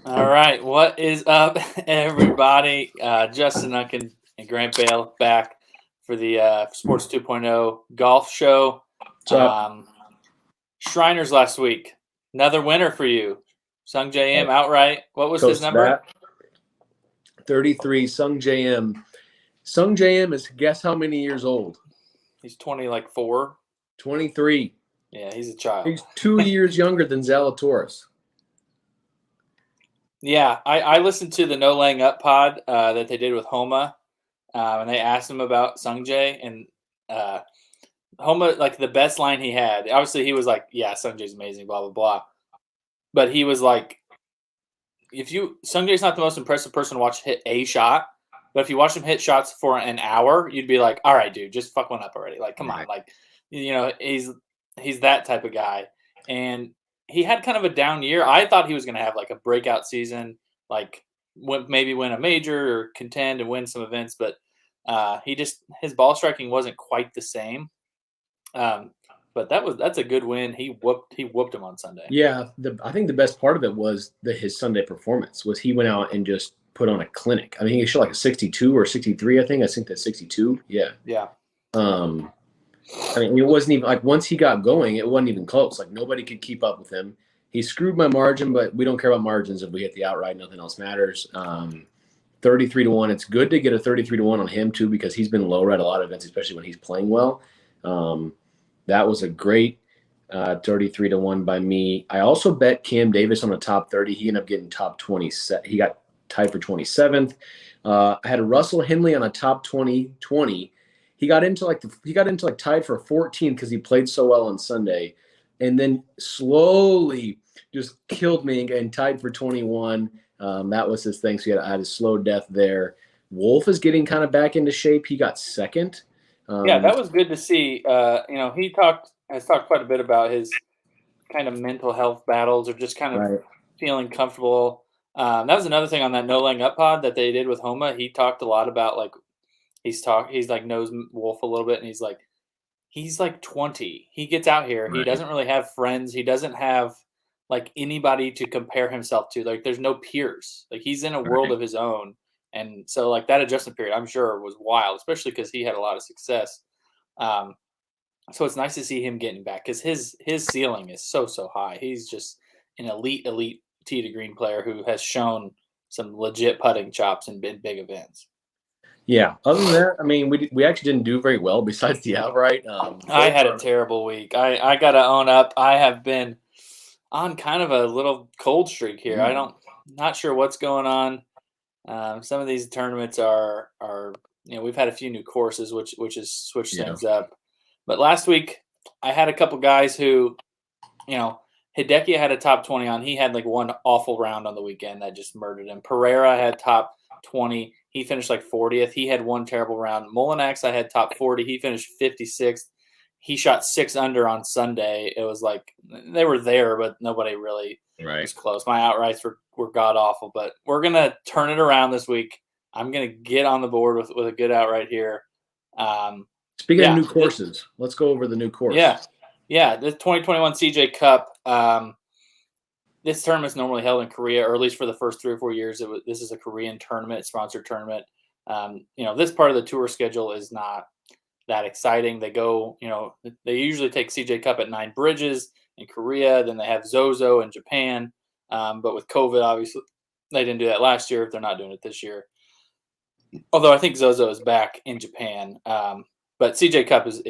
All right, what is up, everybody? Justin Unken and Grant Bale back for the Sports 2.0 golf show. What's up? Shriners last week, another winner for you. Sung JM outright. What was his number? 33. Sung JM. Sung JM is, guess how many years old? He's 24. 23. Yeah, he's a child. He's 2 years younger than Zalatoris. Yeah, I listened to the No Laying Up pod that they did with Homa, and they asked him about Sung Jae, and Homa, like the best line he had, obviously he was like, yeah, Sung Jae's amazing, blah, blah, blah. But he was like, Sung Jae's not the most impressive person to watch hit a shot, but if you watch him hit shots for an hour, you'd be like, all right, dude, just fuck one up already. Like, come on. Like, he's that type of guy. And he had kind of a down year. I thought he was going to have like a breakout season, like maybe win a major or contend and win some events, but his ball striking wasn't quite the same. But that's a good win. He whooped him on Sunday. Yeah, I think the best part of it was his Sunday performance. Was he went out and just put on a clinic. I mean, he shot like a 62 or 63. I think that's 62. Yeah. Yeah. I mean, it wasn't even like once he got going, it wasn't even close. Like nobody could keep up with him. He screwed my margin, but we don't care about margins. If we hit the outright, nothing else matters. 33-1. It's good to get a 33-1 on him too, because he's been lower at a lot of events, especially when he's playing well. That was a great 33-1 by me. I also bet Cam Davis on the top 30. He ended up getting top 20. He got tied for 27th. I had a Russell Henley on a top 20. He got into tied for 14 because he played so well on Sunday, and then slowly just killed me and tied for 21. That was his thing. So I had a slow death there. Wolf is getting kind of back into shape. He got second. Yeah, that was good to see. He has talked quite a bit about his kind of mental health battles or just kind of feeling comfortable. That was another thing on that No Laying Up pod that they did with Homa. He talked a lot about like he's like knows Wolf a little bit, and he's like 20. He gets out here. Right. He doesn't really have friends. He doesn't have like anybody to compare himself to. Like there's no peers. Like he's in a world of his own. And so like that adjustment period, I'm sure was wild, especially because he had a lot of success. So it's nice to see him getting back because his ceiling is so high. He's just an elite tee to green player who has shown some legit putting chops in big events. Yeah. Other than that, I mean, we actually didn't do very well besides the outright. I had a terrible week. I got to own up. I have been on kind of a little cold streak here. Not sure what's going on. Some of these tournaments are we've had a few new courses, which has switched things up. But last week I had a couple guys who, Hideki had a top 20 on. He had like one awful round on the weekend that just murdered him. Pereira had top 20. He finished like 40th. He had one terrible round. Molinax, I had top 40. He finished 56th. He shot 6 under on Sunday. It was like they were there, but nobody really was close. My outrights were god awful, but we're gonna turn it around this week. I'm gonna get on the board with a good outright here. Speaking of new courses, let's go over the new course. Yeah. The 2021 CJ Cup. This tournament is normally held in Korea, or at least for the first 3 or 4 years. This is a Korean tournament, sponsored tournament. This part of the tour schedule is not that exciting. They go, they usually take CJ Cup at 9 Bridges in Korea. Then they have Zozo in Japan. But with COVID, obviously, they didn't do that last year. They're not doing it this year. Although I think Zozo is back in Japan. But CJ Cup is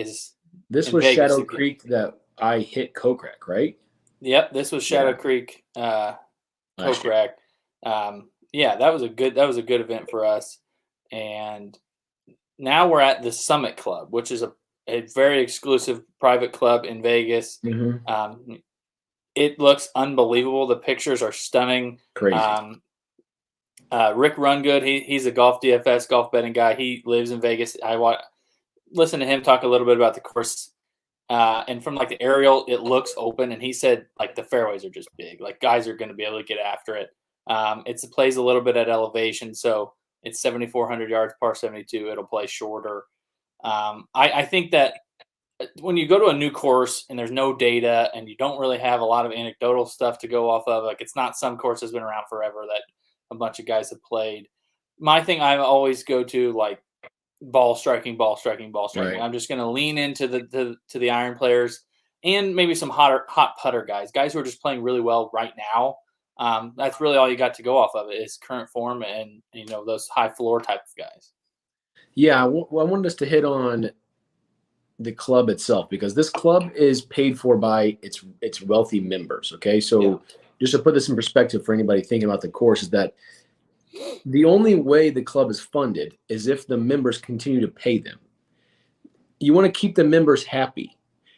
this was Vegas Shadow Creek that I hit Kokrak, right? Yep, this was Shadow Creek, Kokrak. That was a good event for us. And now we're at the Summit Club, which is a very exclusive private club in Vegas. Mm-hmm. It looks unbelievable. The pictures are stunning. Crazy. Rick Rungood, he's a golf DFS, golf betting guy. He lives in Vegas. Listen to him talk a little bit about the course. And from like the aerial, it looks open. And he said like the fairways are just big. Like guys are going to be able to get after it. It plays a little bit at elevation. So it's 7,400 yards, par 72. It'll play shorter. I think that when you go to a new course and there's no data and you don't really have a lot of anecdotal stuff to go off of, like it's not some course has been around forever that a bunch of guys have played. My thing I always go to like ball striking, ball striking, ball striking. Right. I'm just going to lean into the iron players and maybe some hot putter guys who are just playing really well right now. That's really all you got to go off of it is current form and those high floor type of guys. Yeah, well, I wanted us to hit on the club itself because this club is paid for by its wealthy members. Okay, so just to put this in perspective for anybody thinking about the course is that the only way the club is funded is if the members continue to pay them. You want to keep the members happy.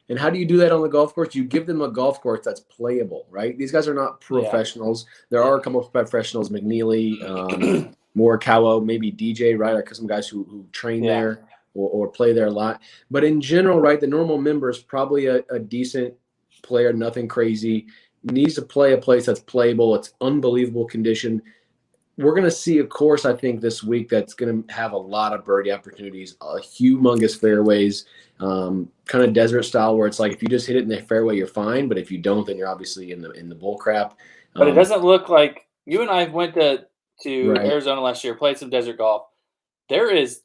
And how do you do that on the golf course? You give them a golf course that's playable, right? These guys are not professionals. There are a couple of professionals, McNeely, Morikawa, maybe DJ, right? Like some guys who train there or play there a lot. But in general, right, the normal member is probably a decent player, nothing crazy, needs to play a place that's playable. It's unbelievable condition. We're going to see a course, I think, this week that's going to have a lot of birdie opportunities, humongous fairways, kind of desert style where it's like if you just hit it in the fairway, you're fine. But if you don't, then you're obviously in the bull crap. But it doesn't look like you and I went to Right. Arizona last year, played some desert golf. There is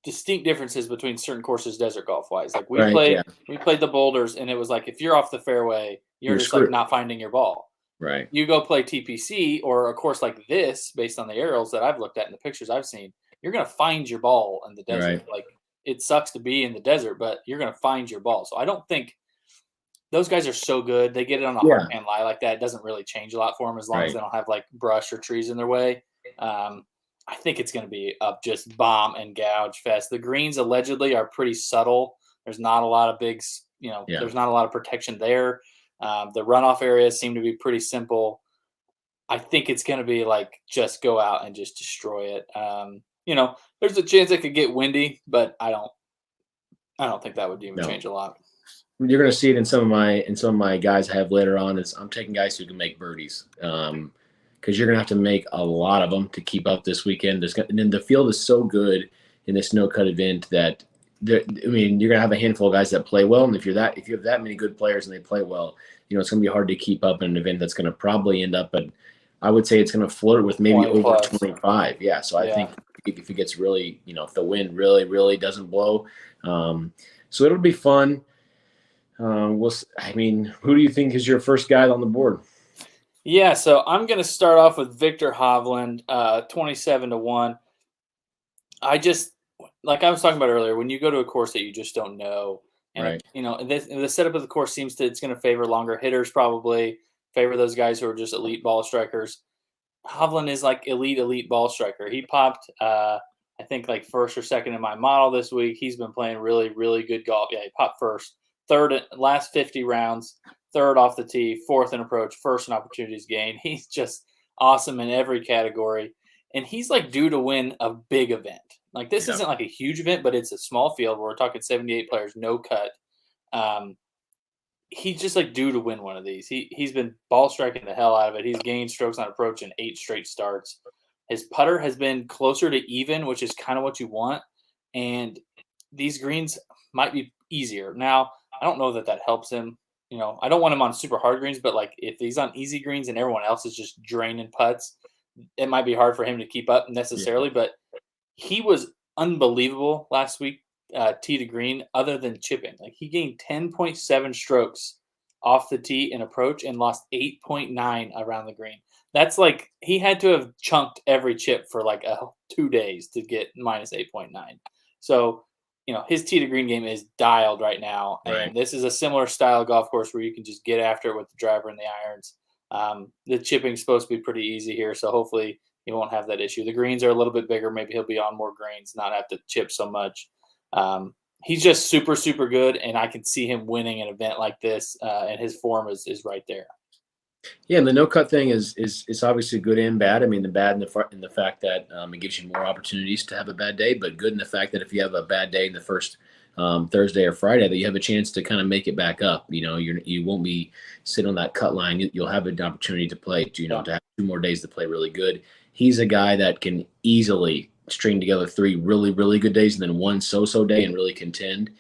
distinct differences between certain courses desert golf wise. Like we played the boulders, and it was like if you're off the fairway, you're just screwed. like not finding your ball. Right. You go play TPC or a course like this, based on the aerials that I've looked at and the pictures I've seen, you're going to find your ball in the desert. Right. Like it sucks to be in the desert, but you're going to find your ball. So I don't think those guys are so good. They get it on a hard pan lie like that. It doesn't really change a lot for them as long as they don't have like brush or trees in their way. I think it's going to be up just bomb and gouge fest. The greens allegedly are pretty subtle. There's not a lot of bigs, there's not a lot of protection there. The runoff areas seem to be pretty simple. I think it's going to be like just go out and just destroy it. There's a chance it could get windy, but I don't think that would even change a lot. You're going to see it in some of my guys I have later on. Is I'm taking guys who can make birdies because you're going to have to make a lot of them to keep up this weekend. And then the field is so good in this no-cut event that you're going to have a handful of guys that play well, and if you have that many good players and they play well, it's going to be hard to keep up in an event that's going to probably end up. But I would say it's going to flirt with maybe over 25. Yeah, so I think if it gets really, if the wind really, really doesn't blow, so it'll be fun. Who do you think is your first guy on the board? Yeah, so I'm going to start off with Victor Hovland, 27-1. I just, like I was talking about earlier, when you go to a course that you just don't know, and the setup of the course it's going to favor longer hitters, probably favor those guys who are just elite ball strikers. Hovland is like elite ball striker. He popped, I think like first or second in my model this week. He's been playing really, really good golf. Yeah, he popped first, third last 50 rounds, third off the tee, fourth in approach, first in opportunities gained. He's just awesome in every category. And he's like due to win a big event. Like this isn't like a huge event, but it's a small field where we're talking 78 players, no cut. He's just like due to win one of these. He's been ball striking the hell out of it. He's gained strokes on approach in 8 straight starts. His putter has been closer to even, which is kind of what you want. And these greens might be easier. Now, I don't know that helps him. I don't want him on super hard greens, but like if he's on easy greens and everyone else is just draining putts, it might be hard for him to keep up necessarily. But he was unbelievable last week, tee to green, other than chipping. Like he gained 10.7 strokes off the tee in approach and lost 8.9 around the green. That's like he had to have chunked every chip for like 2 days to get minus 8.9. So, his tee to green game is dialed right now. And this is a similar style golf course where you can just get after it with the driver and the irons. The chipping's supposed to be pretty easy here, so hopefully he won't have that issue. The greens are a little bit bigger. Maybe he'll be on more greens, not have to chip so much. He's just super, super good, and I can see him winning an event like this, and his form is right there. Yeah, and the no-cut thing is obviously good and bad. I mean, the bad in the fact that it gives you more opportunities to have a bad day, but good in the fact that if you have a bad day in the first Thursday or Friday, that you have a chance to kind of make it back up. You won't be sitting on that cut line. You'll have an opportunity to play, to have 2 more days to play really good. He's a guy that can easily string together 3 really, really good days and then 1 so-so day and really contend.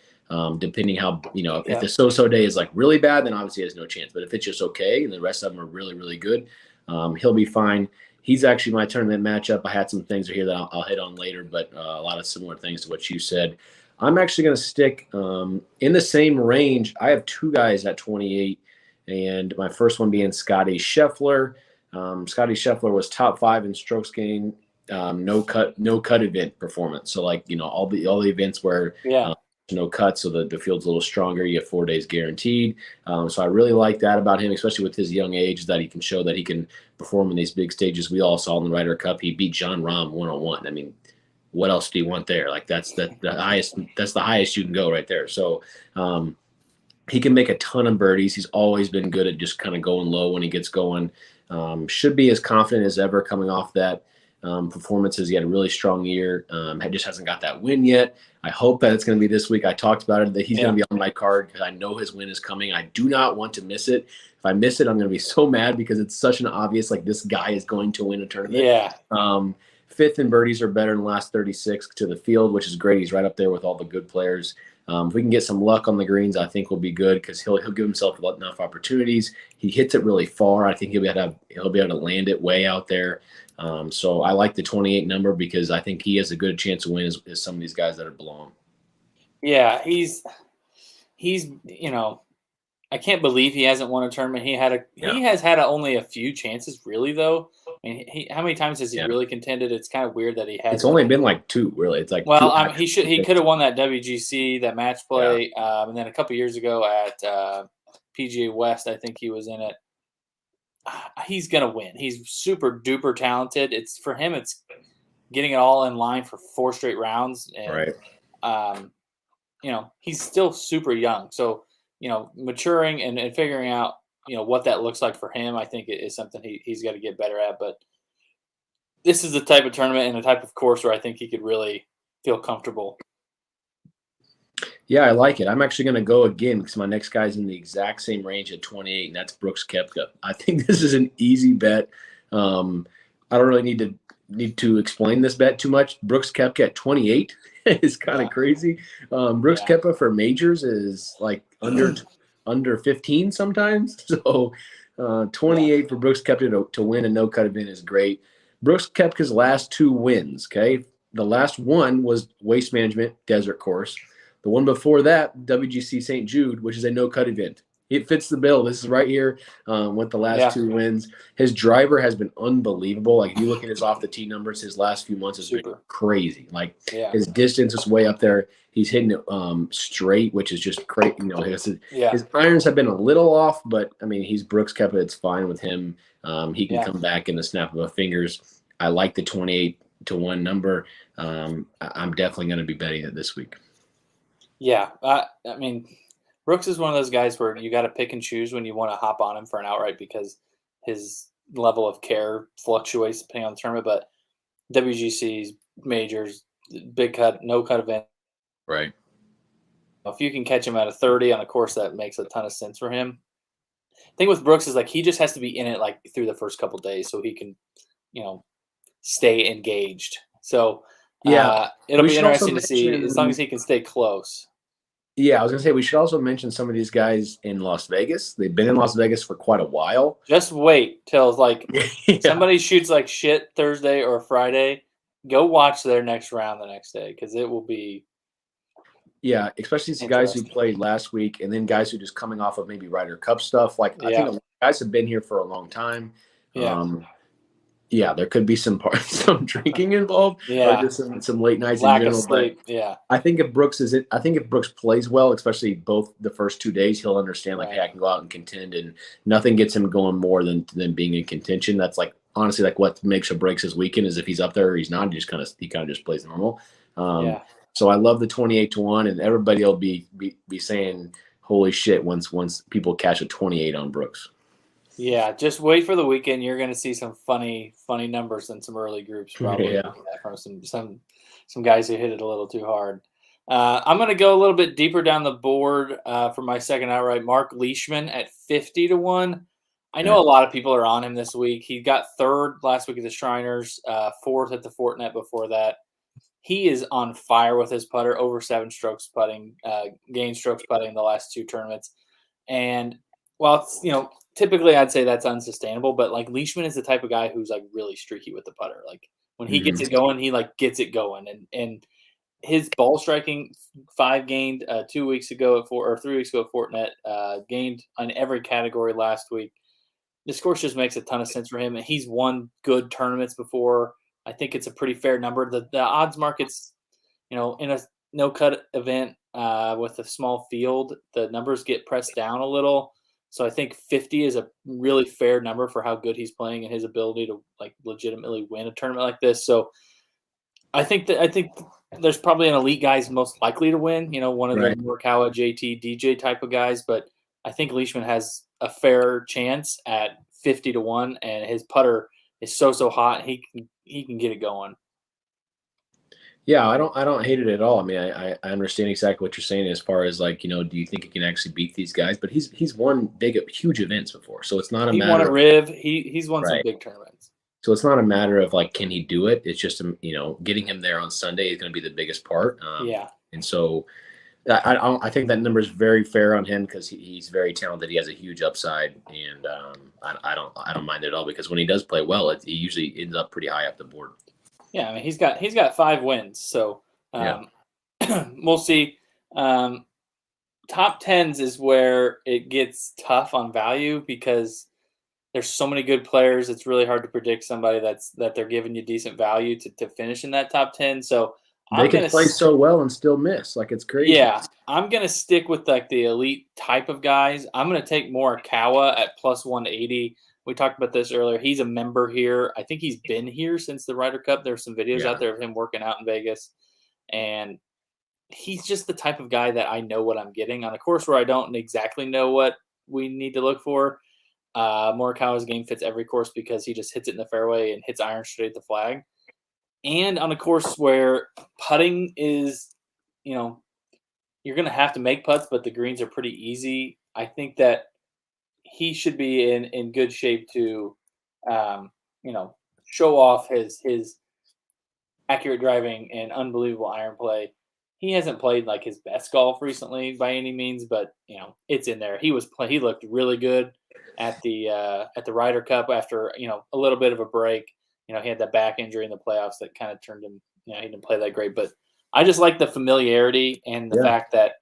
Depending how, if the so-so day is like really bad, then obviously he has no chance. But if it's just okay and the rest of them are really, really good, he'll be fine. He's actually my tournament matchup. I had some things here that I'll hit on later, but a lot of similar things to what you said. I'm actually going to stick in the same range. I have two guys at 28, and my first one being Scotty Scheffler. Scotty Scheffler was top 5 in strokes gained, no cut event performance. So all the events where no cuts, so the field's a little stronger. You have 4 days guaranteed. So I really like that about him, especially with his young age, that he can show that he can perform in these big stages. We all saw in the Ryder Cup, he beat John Rahm 1-on-1. I mean, what else do you want there? Like that's the highest. That's the highest you can go right there. So he can make a ton of birdies. He's always been good at just kind of going low when he gets going. Should be as confident as ever coming off that performances. He had a really strong year. Just hasn't got that win yet. I hope that it's going to be this week. I talked about it, that he's going to be on my card because I know his win is coming. I do not want to miss it. If I miss it, I'm going to be so mad because it's such an obvious, like, this guy is going to win a tournament. Yeah. Fifth in birdies are better than the last 36 to the field, which is great. He's right up there with all the good players. If we can get some luck on the greens, I think we'll be good because he'll give himself enough opportunities. He hits it really far. I think he'll be able to land it way out there. So I like the 28 number because I think he has a good chance to win as some of these guys that are below him. Yeah, he's I can't believe he hasn't won a tournament. He has had only a few chances, really, though. I mean, how many times has he really contended? It's kind of weird that he has. It's only been like 2, really. It's like he could have won that WGC, that match play, and then a couple years ago at PGA West, I think he was in it. He's gonna win. He's super duper talented. It's for him. It's getting it all in line for 4 straight rounds, and he's still super young. So maturing and figuring out what that looks like for him, I think is something he's got to get better at. But this is the type of tournament and the type of course where I think he could really feel comfortable. Yeah, I like it. I'm actually going to go again because my next guy's in the exact same range at 28, and that's Brooks Koepka. I think this is an easy bet. I don't really need to explain this bet too much. Brooks Koepka at 28 is kind of crazy. Brooks Koepka for majors is like under 15 sometimes. So 28 for Brooks Koepka to win a no-cut event is great. Brooks Koepka's last 2 wins, okay? The last one was Waste Management Desert Course. The one before that, WGC St. Jude, which is a no-cut event. It fits the bill. This is right here with the last 2 wins. His driver has been unbelievable. Like, if you look at his off-the-tee numbers, his last few months has been crazy. Like, his distance is way up there. He's hitting it straight, which is just great. His irons have been a little off, but, I mean, he's Brooks Koepka. It's fine with him. He can come back in the snap of a fingers. I like the 28-1 number. I'm definitely going to be betting it this week. Yeah. I mean – Brooks is one of those guys where you got to pick and choose when you want to hop on him for an outright because his level of care fluctuates depending on the tournament. But WGCs, majors, big cut, no cut event. Right. If you can catch him at a 30 on a course, that makes a ton of sense for him. The thing with Brooks is like he just has to be in it like through the first couple of days so he can, stay engaged. So it'll be interesting to see as long as he can stay close. Yeah, I was going to say we should also mention some of these guys in Las Vegas. They've been in Las Vegas for quite a while. Just wait till somebody shoots like shit Thursday or Friday. Go watch their next round the next day because it will be. Yeah, especially the guys who played last week and then guys who are just coming off of maybe Ryder Cup stuff. Like I think a lot of guys have been here for a long time. There could be some drinking involved. Or just some late nights Lack in general. Of sleep. I think if Brooks plays well, especially both the first 2 days, he'll understand hey, I can go out and contend, and nothing gets him going more than being in contention. That's like honestly like what makes or breaks his weekend is if he's up there or he's not. He kind of just plays normal. So I love the 28-1, and everybody will be saying holy shit once people catch a 28 on Brooks. Yeah, just wait for the weekend. You're going to see some funny numbers in some early groups, probably from some guys who hit it a little too hard. I'm going to go a little bit deeper down the board for my second outright. Mark Leishman at 50-1. I know a lot of people are on him this week. He got 3rd last week at the Shriners, 4th at the Fortinet before that. he is on fire with his putter, over 7 strokes putting, gained strokes putting in the last 2 tournaments. And while it's, typically I'd say that's unsustainable, but like Leishman is the type of guy who's like really streaky with the putter. Like when he gets it going, he like gets it going. And his ball striking 5 gained 2 weeks ago at 4 or 3 weeks ago at Fortinet, gained on every category last week. This course just makes a ton of sense for him, and he's won good tournaments before. I think it's a pretty fair number. The odds markets, in a no cut event with a small field, the numbers get pressed down a little. So I think 50 is a really fair number for how good he's playing and his ability to like legitimately win a tournament like this. So I think there's probably an elite guy who's most likely to win. One of the Morikawa, JT, DJ type of guys, but I think Leishman has a fair chance at 50-1, and his putter is so hot. He can get it going. Yeah, I don't hate it at all. I mean, I understand exactly what you're saying as far as like, do you think he can actually beat these guys? But he's won huge events before, so it's not a matter. He won at Riv. He's won some big tournaments. So it's not a matter of like, can he do it? It's just getting him there on Sunday is going to be the biggest part. And so I think that number is very fair on him because he's very talented. He has a huge upside, and I don't mind it at all because when he does play well, he usually ends up pretty high up the board. Yeah, I mean he's got 5 wins, so we'll see. Top tens is where it gets tough on value because there's so many good players. It's really hard to predict somebody that they're giving you decent value to finish in that top 10. So they can play so well and still miss. Like it's crazy. Yeah, I'm gonna stick with like the elite type of guys. I'm gonna take Morikawa at plus 180. We talked about this earlier. He's a member here. I think he's been here since the Ryder Cup. There's some videos out there of him working out in Vegas. And he's just the type of guy that I know what I'm getting. On a course where I don't exactly know what we need to look for, Morikawa's game fits every course because he just hits it in the fairway and hits iron straight at the flag. And on a course where putting is, you're going to have to make putts, but the greens are pretty easy. I think that he should be in good shape to, show off his accurate driving and unbelievable iron play. He hasn't played like his best golf recently by any means, but it's in there. He looked really good at the Ryder Cup after a little bit of a break. He had that back injury in the playoffs that kind of turned him. He didn't play that great, but I just like the familiarity and the fact that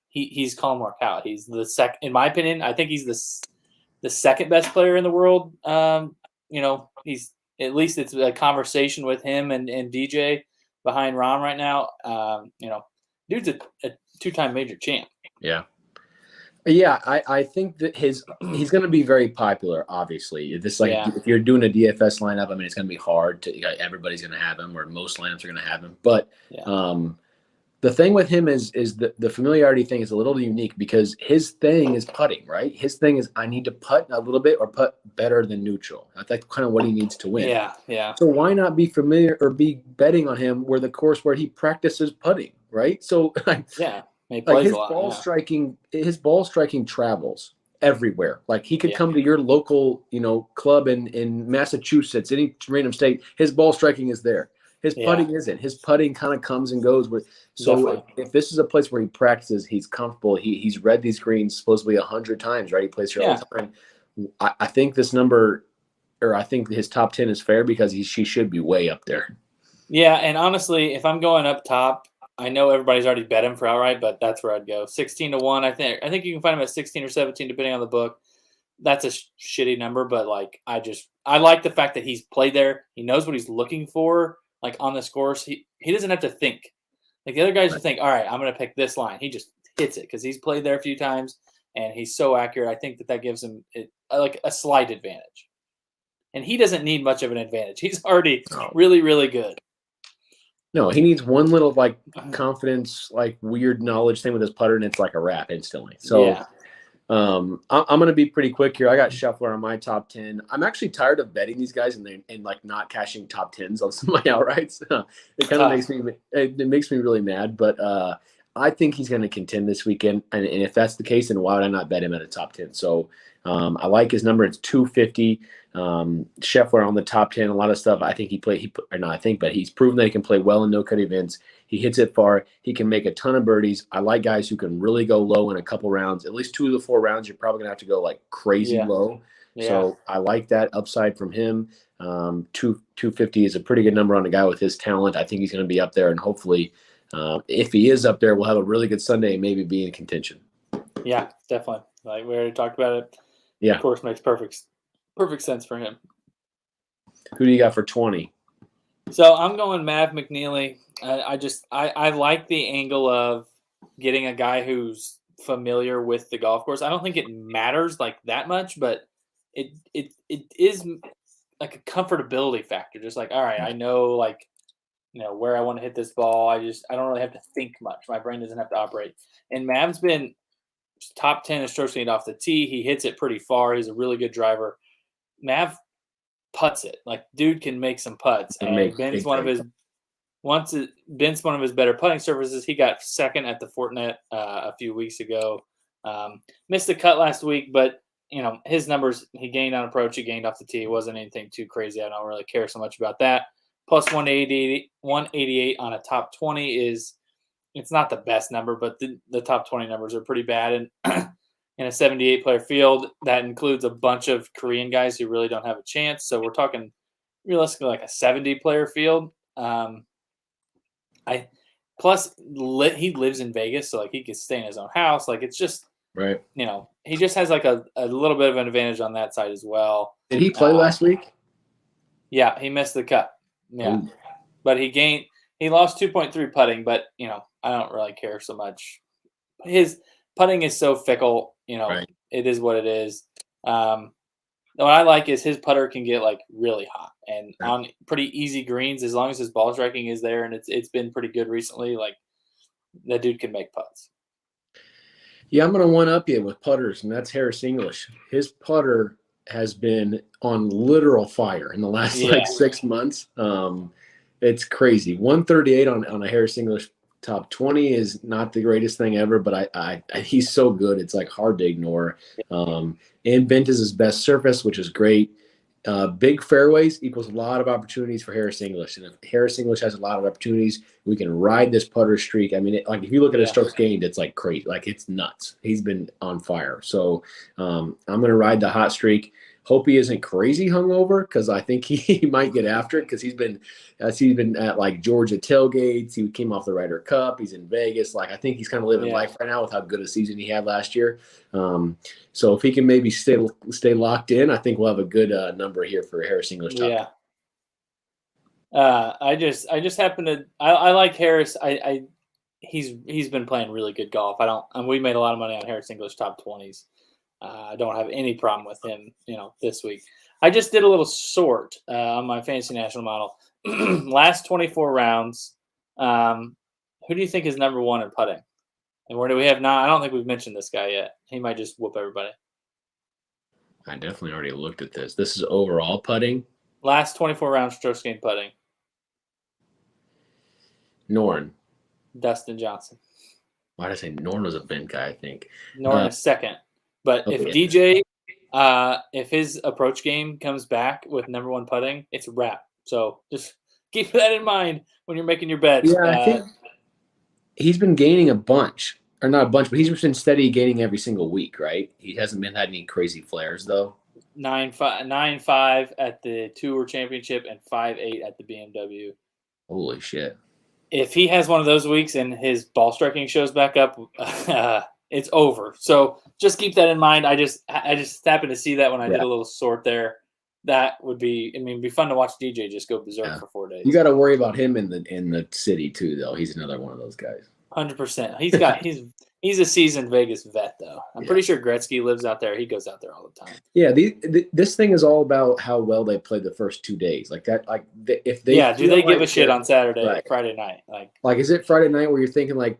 he's Colin Morikawa. He's the second, in my opinion. I think he's the second best player in the world. He's at least it's a conversation with him and DJ behind Rahm right now. Dude's a 2-time major champ. Yeah. Yeah, I think that he's going to be very popular. Obviously, if you're doing a DFS lineup, I mean, it's going to be hard to. Everybody's going to have him, or most lineups are going to have him. But the thing with him is the familiarity thing is a little unique because his thing is putting, right? His thing is I need to putt a little bit or putt better than neutral. That's kind of what he needs to win. Yeah. So why not be familiar or be betting on him where the course where he practices putting, right? So Like his ball striking travels everywhere. Like he could come to your local, club in Massachusetts, any random state. His ball striking is there. His putting isn't. His putting kind of comes and goes. So if this is a place where he practices, he's comfortable. He's read these greens supposedly 100 times, right? He plays here all the time. I think this number, or I think his top 10 is fair because she should be way up there. Yeah, and honestly, if I'm going up top, I know everybody's already bet him for outright, but that's where I'd go. 16-1. I think you can find him at 16 or 17, depending on the book. That's a shitty number, but I like the fact that he's played there. He knows what he's looking for. Like on this course, he doesn't have to think. Like the other guys who think, all right, I'm going to pick this line. He just hits it because he's played there a few times and he's so accurate. I think that gives him like a slight advantage. And he doesn't need much of an advantage. He's already really, really good. No, he needs one little confidence, weird knowledge thing with his putter, and it's like a wrap instantly. So I'm going to be pretty quick here. I got Scheffler on my top 10. I'm actually tired of betting these guys and not cashing top 10s on some of my outrights. It kind of makes me really mad. But I think he's going to contend this weekend, and if that's the case, then why would I not bet him at a top 10? So I like his number. It's 250. Scheffler on the top 10. A lot of stuff. I think but he's proven that he can play well in no-cut events. He hits it far. He can make a ton of birdies. I like guys who can really go low in a couple rounds. At least 2 of the 4 rounds, you're probably going to have to go like crazy low. Yeah. So I like that upside from him. 250 is a pretty good number on a guy with his talent. I think he's going to be up there, and hopefully – if he is up there, we'll have a really good Sunday and maybe be in contention. Yeah, definitely. Like we already talked about it. Yeah. Of course, makes perfect sense for him. Who do you got for 20? So I'm going Mav McNeely. I like the angle of getting a guy who's familiar with the golf course. I don't think it matters like that much, but it is like a comfortability factor. Just like, all right, I know like, where I want to hit this ball. I don't really have to think much. My brain doesn't have to operate. And Mav's been top 10 in strokes gained off the tee. He hits it pretty far. He's a really good driver. Mav putts it. Like, dude can make some putts. And Ben's one of his better putting surfaces. He got second at the Fortinet a few weeks ago. Missed the cut last week, but his numbers, he gained on approach, he gained off the tee. It wasn't anything too crazy. I don't really care so much about that. Plus 188 on a top 20 it's not the best number, but the top 20 numbers are pretty bad. And in a 78-player field, that includes a bunch of Korean guys who really don't have a chance. So we're talking realistically like a 70-player field. He lives in Vegas, so like he can stay in his own house. Like it's just right. He just has like a little bit of an advantage on that side as well. Did he play last week? Yeah, he missed the cut. Yeah, Ooh. But he lost 2.3 putting, but I don't really care so much. His putting is so fickle, Right. It is what it is. What I like is his putter can get like really hot and on pretty easy greens, as long as his ball striking is there, and it's been pretty good recently. Like that dude can make putts. Yeah, I'm going to one-up you with putters, and that's Harris English. His putter has been on literal fire in the last 6 months. It's crazy. 138 on a Harris English top 20 is not the greatest thing ever, but he's so good. It's like hard to ignore. And bent is his best surface, which is great. Big fairways equals a lot of opportunities for Harris English. And if Harris English has a lot of opportunities, we can ride this putter streak. I mean, if you look at his strokes gained, it's like crazy. Like it's nuts. He's been on fire. So I'm going to ride the hot streak. Hope he isn't crazy hungover, because I think he might get after it, because he's been at like Georgia tailgates. He came off the Ryder Cup. He's in Vegas. Like I think he's kind of living life right now with how good a season he had last year. So if he can maybe stay locked in, I think we'll have a good number here for Harris English. Top. I just happen to I like Harris. He's been playing really good golf. We made a lot of money on Harris English top 20s. I don't have any problem with him, this week. I just did a little sort on my fantasy national model. Last 24 rounds, who do you think is number one in putting? And where do we have not? I don't think we've mentioned this guy yet. He might just whoop everybody. I definitely already looked at this. This is overall putting. Last 24 rounds, strokes gained putting. Norn. Dustin Johnson. Why did I say Norn was a bent guy, I think. Norn is second. But if DJ, if his approach game comes back with number one putting, it's a wrap. So just keep that in mind when you're making your bets. Yeah, I think he's been gaining a bunch. Or not a bunch, but he's been steady gaining every single week, right? He hasn't had any crazy flares, though. 9.5 at the Tour Championship and 5.8 at the BMW. Holy shit. If he has one of those weeks and his ball striking shows back up, it's over. So just keep that in mind. I just happened to see that when I did a little sort there. That would be, it'd be fun to watch DJ just go berserk for 4 days. You got to worry about him in the city too, though. He's another one of those guys. 100%. He's a seasoned Vegas vet, though. I'm pretty sure Gretzky lives out there. He goes out there all the time. Yeah, this thing is all about how well they played the first 2 days. Like that, like if they do they give a shit on Saturday, Friday night? Like is it Friday night where you're thinking like,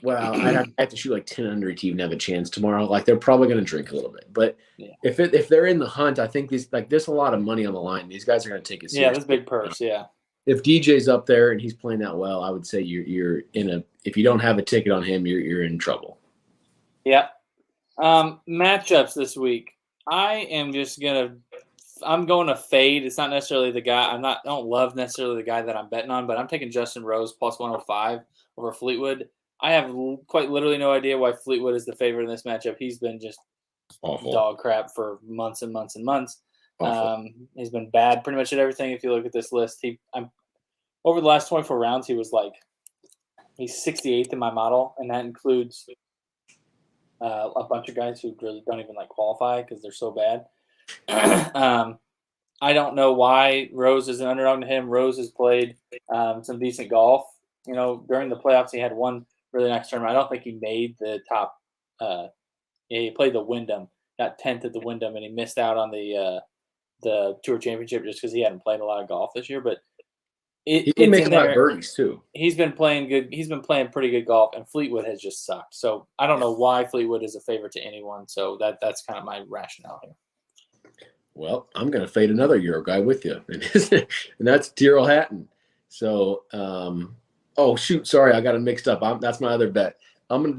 well, I have to shoot like 10 under to even have a chance tomorrow. Like they're probably going to drink a little bit, but if they're in the hunt, I think there's a lot of money on the line. These guys are going to take it seriously. Yeah, this big purse. Yeah. if DJ's up there and he's playing that well, I would say you're in a. If you don't have a ticket on him, you're in trouble. Yeah. Matchups this week. I'm going to fade. It's not necessarily the guy. I don't love necessarily the guy that I'm betting on, but I'm taking Justin Rose plus 105 over Fleetwood. I have quite literally no idea why Fleetwood is the favorite in this matchup. He's been just Awful. dog crap for months and months and months. Awful. He's been bad pretty much at everything. If you look at this list, over the last 24 rounds, he's 68th in my model, and that includes a bunch of guys who really don't even qualify because they're so bad. I don't know why Rose is an underdog to him. Rose has played some decent golf. During the playoffs, he had one really nice tournament. I don't think he made the top. He played the Wyndham, got 10th at the Wyndham, and he missed out on the Tour Championship just because he hadn't played a lot of golf this year. But he's been making a lot of birdies too. He's been playing good. He's been playing pretty good golf, and Fleetwood has just sucked. So I don't know why Fleetwood is a favorite to anyone. So that's kind of my rationale here. Well, I'm going to fade another Euro guy with you, and that's Tyrrell Hatton. So, oh shoot, sorry, I got it mixed up. That's my other bet. So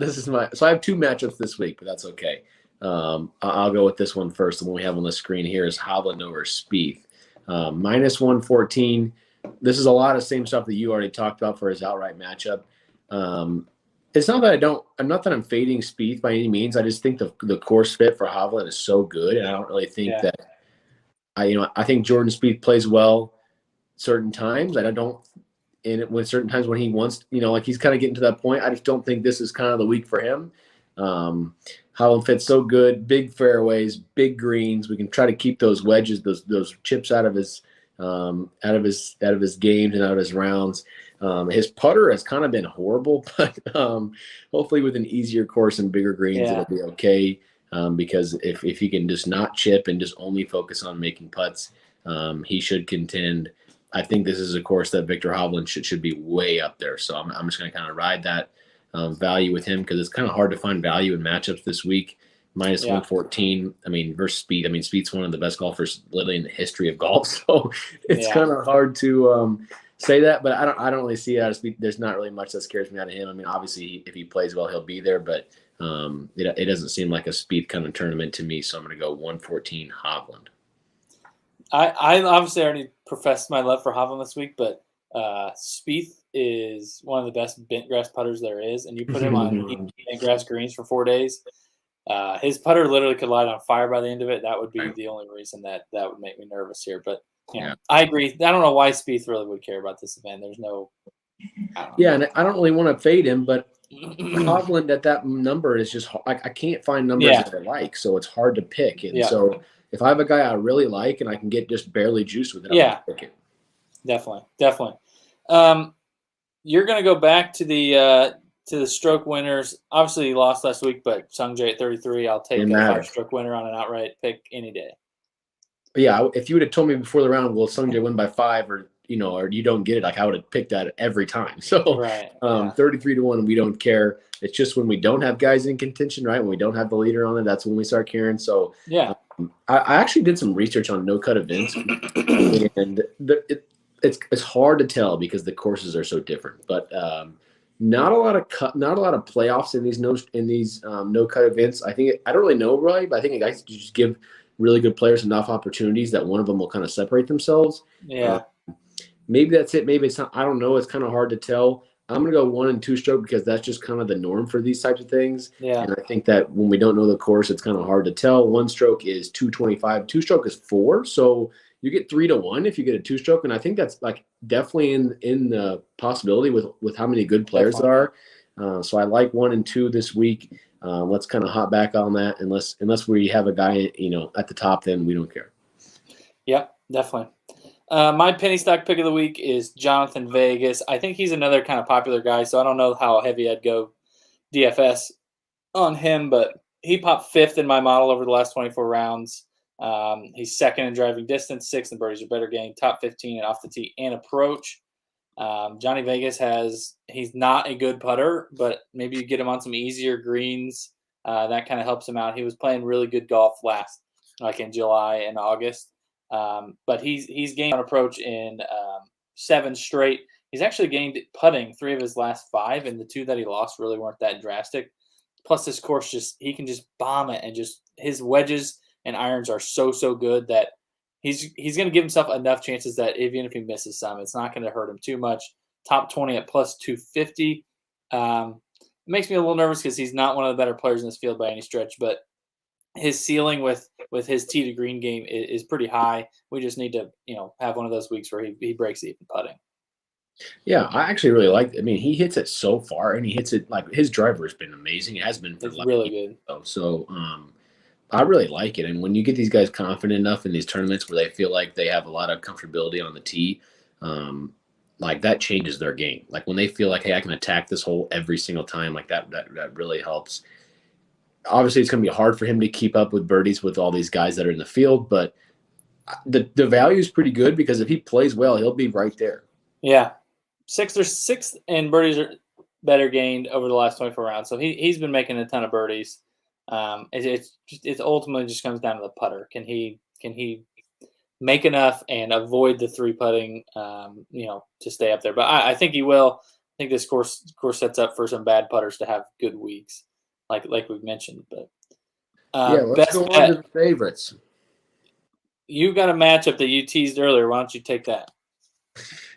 I have two matchups this week, but that's okay. I'll go with this one first. The one we have on the screen here is Hovland over Spieth, minus 114. This is a lot of same stuff that you already talked about for his outright matchup. It's not that I'm fading Spieth by any means. I just think the course fit for Hovland is so good, and I don't really think that. I think Jordan Spieth plays well certain times. When certain times when he wants, he's kind of getting to that point. I just don't think this is kind of the week for him. Hovland fits so good, big fairways, big greens. We can try to keep those wedges, those chips out of his games and out of his rounds. His putter has kind of been horrible, but hopefully with an easier course and bigger greens, it'll be okay. Because if he can just not chip and just only focus on making putts, he should contend. I think this is a course that Victor Hovland should be way up there. So I'm just going to kind of ride that value with him because it's kind of hard to find value in matchups this week. Minus 114. Versus Spieth. Spieth's one of the best golfers literally in the history of golf. So it's kind of hard to say that, but I don't really see it out of Spieth. There's not really much that scares me out of him. Obviously, if he plays well, he'll be there, but it doesn't seem like a Spieth kind of tournament to me. So I'm going to go 114 Hovland. I obviously already professed my love for Hovland this week, but Spieth is one of the best bent grass putters there is, and you put him on bent grass greens for 4 days. His putter literally could light on fire by the end of it. That would be the only reason that would make me nervous here. But I agree. I don't know why Spieth really would care about this event. There's no. And I don't really want to fade him, but Hovland at that number is just I can't find numbers that I like, so it's hard to pick. And so if I have a guy I really like and I can get just barely juiced with it, I'll pick it. Definitely. You're going to go back to the stroke winners. Obviously, he lost last week, but Sungjae at 33. I'll take a 5-stroke winner on an outright pick any day. Yeah, if you would have told me before the round, will Sungjae win by 5 or you don't get it, I would have picked that every time. So 33-1, we don't care. It's just when we don't have guys in contention, right? When we don't have the leader on it, that's when we start caring. So I actually did some research on no-cut events, and it's hard to tell because the courses are so different. But not a lot of playoffs in these no-cut events. I don't really know, Roy, but I think guys just give really good players enough opportunities that one of them will kind of separate themselves. Maybe that's it. Maybe it's not. I don't know. It's kind of hard to tell. I'm going to go 1 and 2 stroke because that's just kind of the norm for these types of things. And I think that when we don't know the course, it's kind of hard to tell. 1 stroke is 225. 2 stroke is 4. So you get 3-1 if you get a 2 stroke. And I think that's definitely in the possibility with how many good players there are. So I like 1 and 2 this week. Let's kind of hop back on that. Unless we have a guy, at the top, then we don't care. Yep, definitely. My penny stock pick of the week is Jonathan Vegas. I think he's another kind of popular guy, so I don't know how heavy I'd go DFS on him, but he popped 5th in my model over the last 24 rounds. He's 2nd in driving distance, 6th in birdies or better game, top 15 in off the tee and approach. Johnny Vegas he's not a good putter, but maybe you get him on some easier greens. That kind of helps him out. He was playing really good golf in July and August. But he's gained on approach in 7 straight. He's actually gained putting 3 of his last 5, and the 2 that he lost really weren't that drastic. Plus, this course he can just bomb it, and just his wedges and irons are so good that he's going to give himself enough chances that even if he misses some, it's not going to hurt him too much. Top 20 at plus 250. It makes me a little nervous because he's not one of the better players in this field by any stretch, but his ceiling with his tee to green game is pretty high. We just need to have one of those weeks where he breaks even putting. Yeah, I actually really like. I mean, he hits it so far, and he hits it like his driver has been amazing. It has been for really good. So, I really like it. And when you get these guys confident enough in these tournaments where they feel like they have a lot of comfortability on the tee, like that changes their game. Like when they feel like, hey, I can attack this hole every single time, like that really helps. Obviously, it's going to be hard for him to keep up with birdies with all these guys that are in the field, but the value is pretty good because if he plays well, he'll be right there. Yeah. Sixth and birdies are better gained over the last 24 rounds. So he's been making a ton of birdies. It ultimately just comes down to the putter. Can he make enough and avoid the 3 putting, to stay up there? But I think he will. I think this course sets up for some bad putters to have good weeks, like we've mentioned. But let's go on to the favorites. You got a matchup that you teased earlier. Why don't you take that?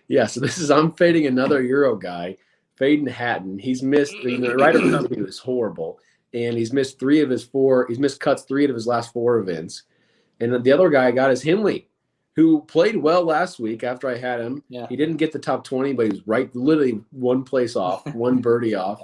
Yeah, so I'm fading another Euro guy, fading Hatton. He's missed the Ryder Cup. He was horrible, and he's missed 3 of his 4. He's missed cuts 3 of his last 4 events. And the other guy I got is Henley, who played well last week after I had him. Yeah. He didn't get the top 20, but he was literally 1 place off, 1 birdie off.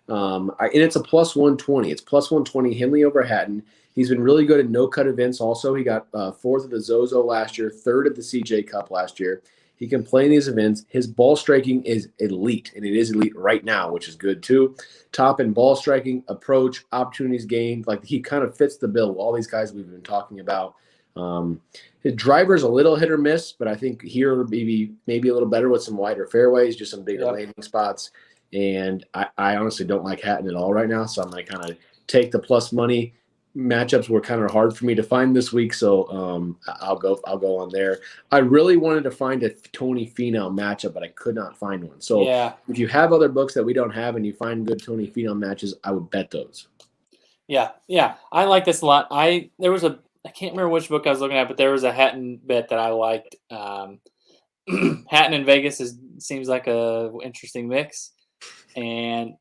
And it's a plus 120. It's plus 120 Henley over Hatton. He's been really good at no-cut events also. He got 4th at the Zozo last year, 3rd at the CJ Cup last year. He can play in these events. His ball striking is elite, and it is elite right now, which is good too. Top in ball striking, approach, opportunities gained. Like he kind of fits the bill. All these guys we've been talking about. His driver's a little hit or miss, but I think here maybe a little better with some wider fairways, just some bigger landing spots. And I honestly don't like Hatton at all right now, so I'm going to kind of take the plus money. Matchups were kind of hard for me to find this week, so I'll go on there. I really wanted to find a Tony Finau matchup, but I could not find one. So if you have other books that we don't have and you find good Tony Finau matches, I would bet those. Yeah, I like this a lot. I can't remember which book I was looking at, but there was a Hatton bet that I liked. Hatton in Vegas seems like a interesting mix, and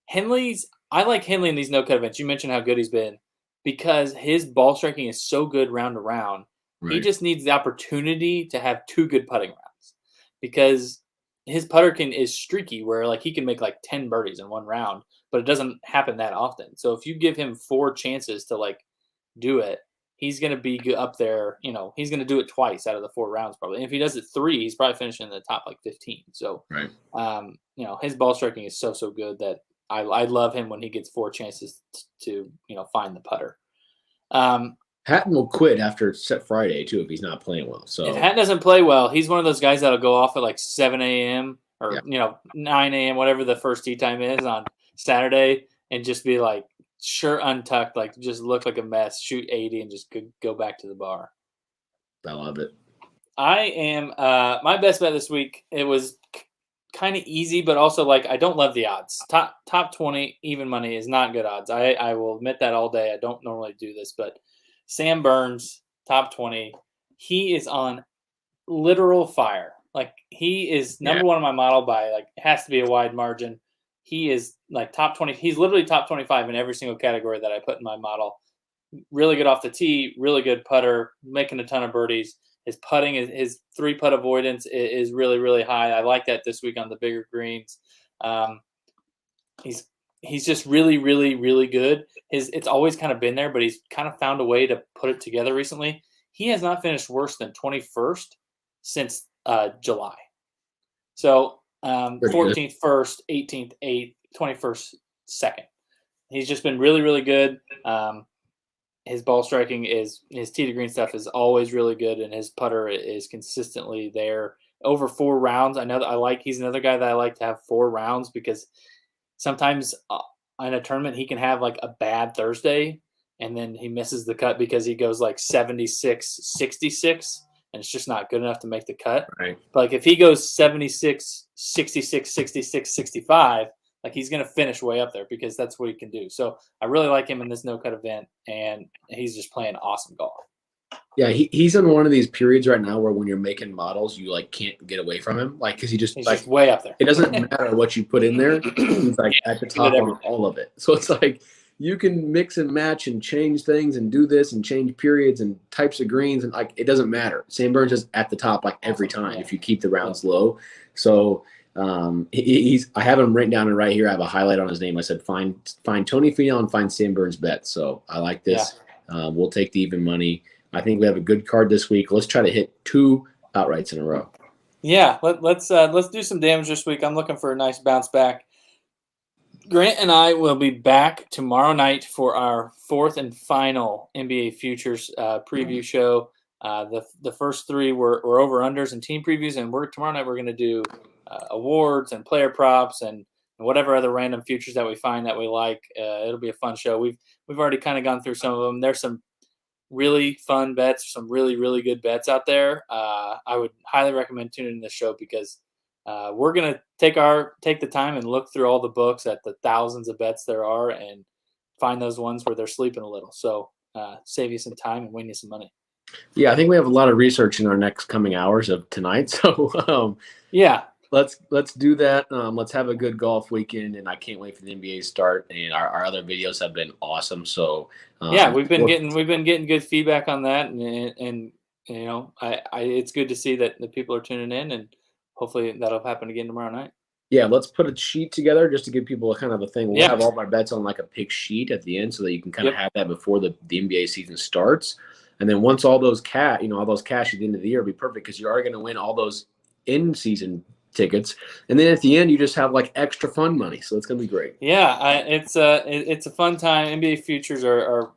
I like Henley in these no-cut events. You mentioned how good he's been. Because his ball striking is so good round to round, He just needs the opportunity to have 2 good putting rounds. Because his putter is streaky, where like he can make like 10 birdies in 1 round, but it doesn't happen that often. So if you give him 4 chances to like do it, he's going to be up there. He's going to do it twice out of the 4 rounds probably. And if he does it 3, he's probably finishing in the top like 15. So, his ball striking is so good that I love him when he gets 4 chances to find the putter. Hatton will quit after set Friday too if he's not playing well. So if Hatton doesn't play well, he's one of those guys that'll go off at like 7 a.m. or 9 a.m. whatever the first tee time is on Saturday, and just be like shirt untucked, like just look like a mess, shoot 80, and just go back to the bar. I love it. I am my best bet this week. It was kind of easy, but also like I don't love the odds. Top 20 even money is not good odds. I will admit that all day. I don't normally do this, but Sam Burns, top 20, he is on literal fire. Like he is number 1 on my model by like it has to be a wide margin. He is like top 20. He's literally top 25 in every single category that I put in my model. Really good off the tee, really good putter, making a ton of birdies. His putting, his 3-putt avoidance is really, really high. I like that this week on the bigger greens. He's just really, really, really good. It's always kind of been there, but he's kind of found a way to put it together recently. He has not finished worse than 21st since July. So 14th first, 18th 8th, 21st second. He's just been really, really good. His ball striking his tee to green stuff is always really good, and his putter is consistently there over 4 rounds. He's another guy that I like to have 4 rounds because sometimes in a tournament he can have like a bad Thursday and then he misses the cut because he goes like 76, 66, and it's just not good enough to make the cut. Right. But like if he goes 76, 66, 66, 65, like he's going to finish way up there because that's what he can do. So I really like him in this no cut event, and he's just playing awesome golf. Yeah, he's in one of these periods right now where when you're making models, you like can't get away from him, like because he's He's just way up there. It doesn't matter what you put in there; he's like at the top on all of it. So it's like you can mix and match and change things and do this and change periods and types of greens and like it doesn't matter. Sam Burns is at the top like every time if you keep the rounds low. So I have him written down and right here I have a highlight on his name. I said find Tony Finau and find Sam Burns bets. So I like this. We'll take the even money. I think we have a good card this week. Let's try to hit 2 outrights in a row. Yeah, let's do some damage this week. I'm looking for a nice bounce back. Grant and I will be back tomorrow night for our 4th and final NBA Futures preview show. The first 3 were over-unders and team previews, and tomorrow night we're going to do awards and player props and whatever other random futures that we find that we like. It'll be a fun show. We've already kind of gone through some of them. There's some really fun bets, some really, really good bets out there. I would highly recommend tuning in this show because we're going to take the time and look through all the books at the thousands of bets there are and find those ones where they're sleeping a little. So save you some time and win you some money. Yeah, I think we have a lot of research in our next coming hours of tonight. So let's do that. Let's have a good golf weekend, and I can't wait for the NBA start. And our other videos have been awesome. So we've been getting good feedback on that, and you know, it's good to see that the people are tuning in, and hopefully that'll happen again tomorrow night. Yeah, let's put a sheet together just to give people a kind of a thing. We'll have all of our bets on like a pick sheet at the end, so that you can kind of have that before the NBA season starts. And then once all those cash at the end of the year will be perfect because you are going to win all those in-season tickets, and then at the end you just have like extra fun money, so it's gonna be great. It's a fun time. NBA futures are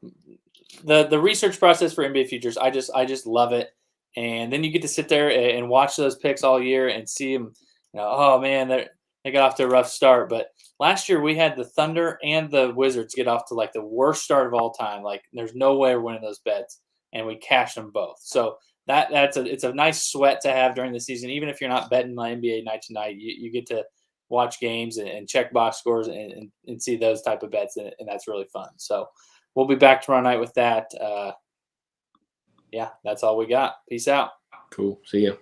the research process for NBA futures. I just love it, and then you get to sit there and watch those picks all year and see them. You know, oh man, they got off to a rough start, but last year we had the Thunder and the Wizards get off to like the worst start of all time. Like there's no way we're winning those bets, and we cashed them both. So it's a nice sweat to have during the season. Even if you're not betting the NBA night to night, you get to watch games and check box scores and see those type of bets, and that's really fun. So we'll be back tomorrow night with that. That's all we got. Peace out. Cool. See ya.